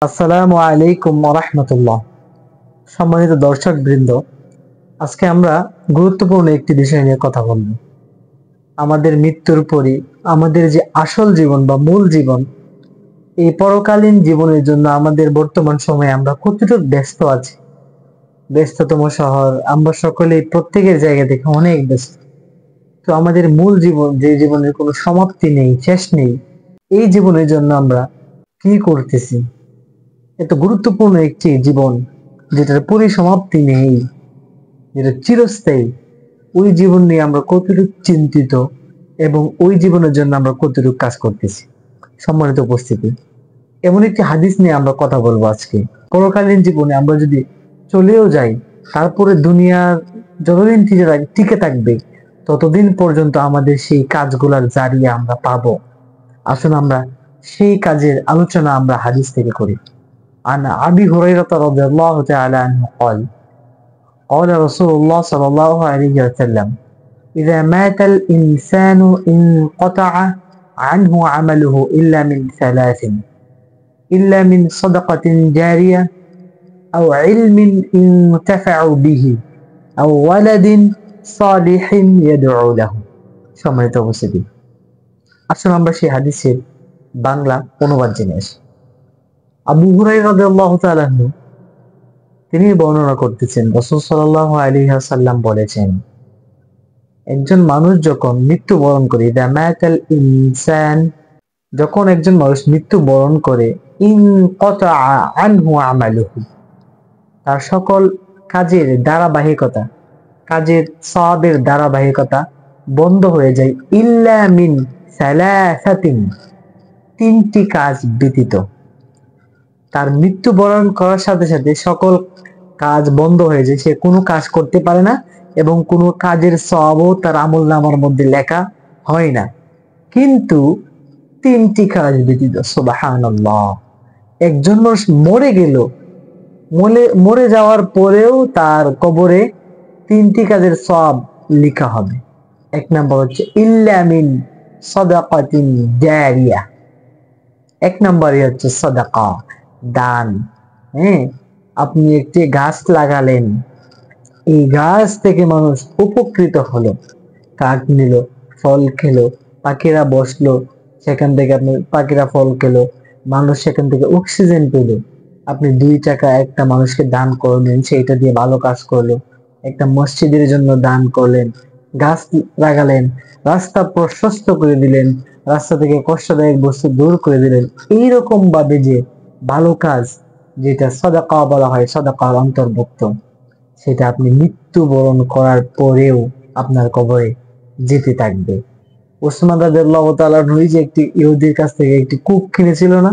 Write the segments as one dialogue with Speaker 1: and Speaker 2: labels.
Speaker 1: আসসালামু আলাইকুম ওয়া রাহমাতুল্লাহ। সম্মানিত দর্শকবৃন্দ, আজকে আমরা গুরুত্বপূর্ণ একটি বিষয় নিয়ে কথা বলব। আমাদের মৃত্যুর পরই আমাদের যে আসল জীবন বা মূল জীবন, এই পরকালীন জীবনের জন্য আমাদের বর্তমান সময়ে আমরা কতটুকু ব্যস্ত আছি। ব্যস্ততম শহর, আমরা সকলেই প্রত্যেকের জায়গা থেকে অনেক ব্যস্ত। তো আমাদের মূল জীবন, যে জীবনের কোনো সমাপ্তি নেই, শেষ নেই, এই জীবনের জন্য আমরা কি করতেছি? এত গুরুত্বপূর্ণ একটি জীবন যেটার পরিসমাপ্তি নেই, যেটা চিরস্থায়ী, ওই জীবন নিয়ে আমরা কতটুকু চিন্তিত এবং ওই জীবনের জন্য আমরা কতটুকু কাজ করতেছি। সম্মানিত উপস্থিতি, এমন একটি হাদিস নিয়ে আমরা কথা বলবো আজকে। পরকালীন জীবনে আমরা যদি চলেও যাই, তারপরে দুনিয়ার যতদিন টিকে থাকবে ততদিন পর্যন্ত আমাদের সেই কাজগুলার জারিয়া আমরা পাবো। আসুন আমরা সেই কাজের আলোচনা আমরা হাদিস থেকে করি। عن أبي هريرة رضي الله تعالى عنه قال قال رسول الله صلى الله عليه وسلم إذا مات الإنسان انقطع عنه عمله إلا من صدقة جارية أو علم ينتفع به أو ولد صالح يدعو له। সম্মানিত উপস্থিতি, আসুন আমরা সেই হাদিসের বাংলা অনুবাদ জেনে আসি। আবু হুরায়রা রাদিয়াল্লাহু তাআলা আনহু তিনি বর্ণনা করতেছেন, রাসূল সাল্লাল্লাহু আলাইহি ওয়াসাল্লাম বলেছেন, একজন মানুষ যখন মৃত্যুবরণ করে, ইযা মাতাল ইনসান, যখন একজন মানুষ মৃত্যুবরণ করে, ইনকাতা আনহু আমালুহু, তার সকল কাজের ধারাবাহিকতা, কাজের সওয়াবের ধারাবাহিকতা বন্ধ হয়ে যায়, ইল্লা মিন সালাসাতিন, তিনটি কাজ ব্যতীত। তার মৃত্যুবরণ করার সাথে সাথে সকল কাজ বন্ধ হয়ে যায়, সে কোনো কাজ করতে পারে না এবং কোনো কাজের সওয়াবও তার আমলনামার মধ্যে লেখা হয় না, কিন্তু তিনটি কাজ ব্যতীত। সুবহানাল্লাহ, একজন মানুষ মরে গেল, মরে যাওয়ার পরেও তার কবরে তিনটি কাজের সওয়াব লেখা হবে। এক নম্বর হচ্ছে ইল্লা মিন সাদাকাতিন জারিয়া, এক নম্বরই হচ্ছে সাদাকা, দান। আপনি একটি গাছ লাগালেন, এই গাছ থেকে মানুষ উপকৃত হলো, কাঠ নিল, ফল খেলো, পাখিরা বসলো, সেখান থেকে আপনি পাখিরা ফল খেলো, মানুষ সেখান থেকে অক্সিজেন পেল। আপনি 2 টাকা একটা মানুষকে দান করলেন, সেইটা দিয়ে ভালো কাজ করলো। একটা মসজিদের জন্য দান করলেন, গাছ লাগালেন, রাস্তা প্রশস্ত করে দিলেন, রাস্তা থেকে কষ্টদায়ক বস্তু দূর করে দিলেন। এইরকম ভাবে যে ভালো কাজ, যেটা সাদাকা বলা হয়, সাদাকার অন্তর্ভুক্ত, সেটা আপনি মৃত্যুবরণ করার পরেও আপনার কবরে যেতে থাকবে। ওসমান রাদিয়াল্লাহু তাআলা যে একটি ইহুদির কাছ থেকে একটি কূপ কিনেছিল না,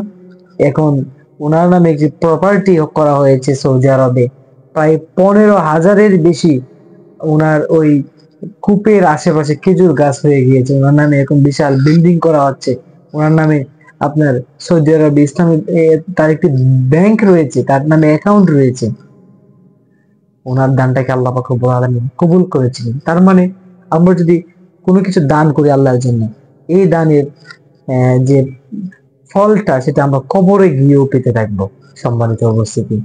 Speaker 1: এখন ওনার নামে একটি প্রপার্টি করা হয়েছে সৌদি আরবে, প্রায় 15,000-এর বেশি ওনার ওই কূপের আশেপাশে খেজুর গাছ হয়ে গিয়েছে। ওনার নামে এখন বিশাল বিল্ডিং করা হচ্ছে। ওনার নামে আপনার সৌদি আরবে ইসলামী তার একটি ব্যাংক রয়েছে, তার নামে অ্যাকাউন্ট রয়েছে। ওনার দানটাকে আল্লাহ পাক রব্বুল আলামিন কবুল করেছিলেন। তার মানে আমরা যদি কোনো কিছু দান করি আল্লাহর জন্য, এই দানের যে ফলটা, সেটা আমরা কবরে গিয়েও পেতে থাকবো। সম্মানিত উপস্থিতি,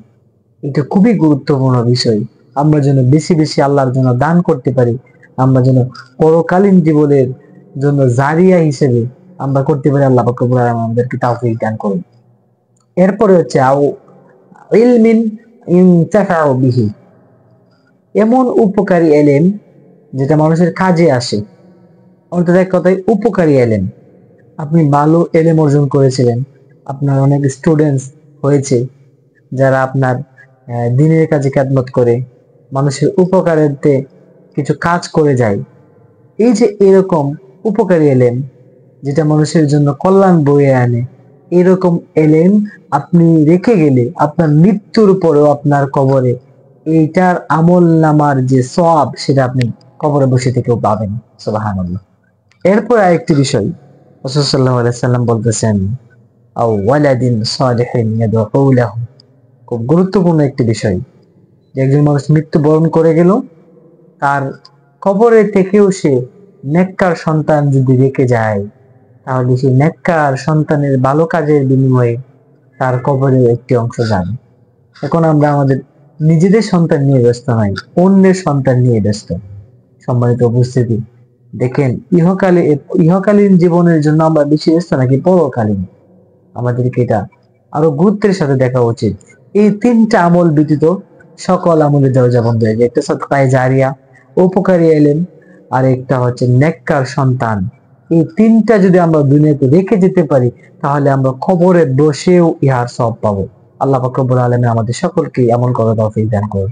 Speaker 1: এটা খুবই গুরুত্বপূর্ণ বিষয়। আমরা যেন বেশি বেশি আল্লাহর জন্য দান করতে পারি, আমরা যেন পরকালীন জীবনের জন্য জারিয়া হিসেবে আমরা করতে পারি। আল্লাহ পাক রব্বুল আলামিন আমাদেরকে তাওফীক দান করুন। এরপরে হচ্ছে আও ইলমিন ইনতাফাউ বিহি, এমন উপকারী এলেম যেটা মানুষের কাজে আসে, অর্থাৎ এক কথায় উপকারী এলেম। আপনি ভালো এলেম অর্জন করেছিলেন, আপনার অনেক স্টুডেন্টস হয়েছে যারা আপনার দিনের কাজে খেদমত করে, মানুষের উপকারার্থে কিছু কাজ করে যায়। এই যে এরকম উপকারী এলেম যেটা মানুষের জন্য কল্যাণ বয়ে আনে, এরকম এলেম আপনি রেখে গেলে আপনার মৃত্যুর পরেও আপনার কবরে এইটার আমল নামার যে সওয়াব, সেটা আপনি কবরে বসে থেকেও পাবেন। সুবহানাল্লাহ। এরপর আরেকটি বিষয়, রাসূল সাল্লাল্লাহু আলাইহি ওয়াসাল্লাম বলতেছেন, আও ওয়ালাদিন সালিহিন ইয়াদউ লাহু, খুব গুরুত্বপূর্ণ একটি বিষয়, যে একজন মানুষ মৃত্যুবরণ করে গেল, তার কবরে থেকেও সে নেককার সন্তান যদি রেখে যায়, তাহলে সেই নেককার সন্তানের ভালো কাজের বিনিময়ে তার কবরের একটি অংশ যাবে। এখন আমরা আমাদের নিজেদের সন্তান নিয়ে ব্যস্ত নাই, অন্যের সন্তান নিয়ে ব্যস্ত। সম্মানিত উপস্থিতি, দেখেন ইহকালীন জীবনের জন্য আমরা বেশি ব্যস্ত নাকি পরকালীন? আমাদেরকে এটা আরো গুরুত্বের সাথে দেখা উচিত। এই তিনটা আমল ব্যতীত সকল আমলের দরজা বন্ধ হয়ে যায়। একটা সাদকায়ে জারিয়া, উপকারী এলেম, আর একটা হচ্ছে নেককার সন্তান। এই তিনটা যদি আমরা দুনিয়াতে রেখে যেতে পারি, তাহলে আমরা কবরে বসেও ইহার সওয়াব পাবো। আল্লাহ পাক রব্বুল আলামিন আমাদের সকলকে আমল করার তৌফিক দান করুন।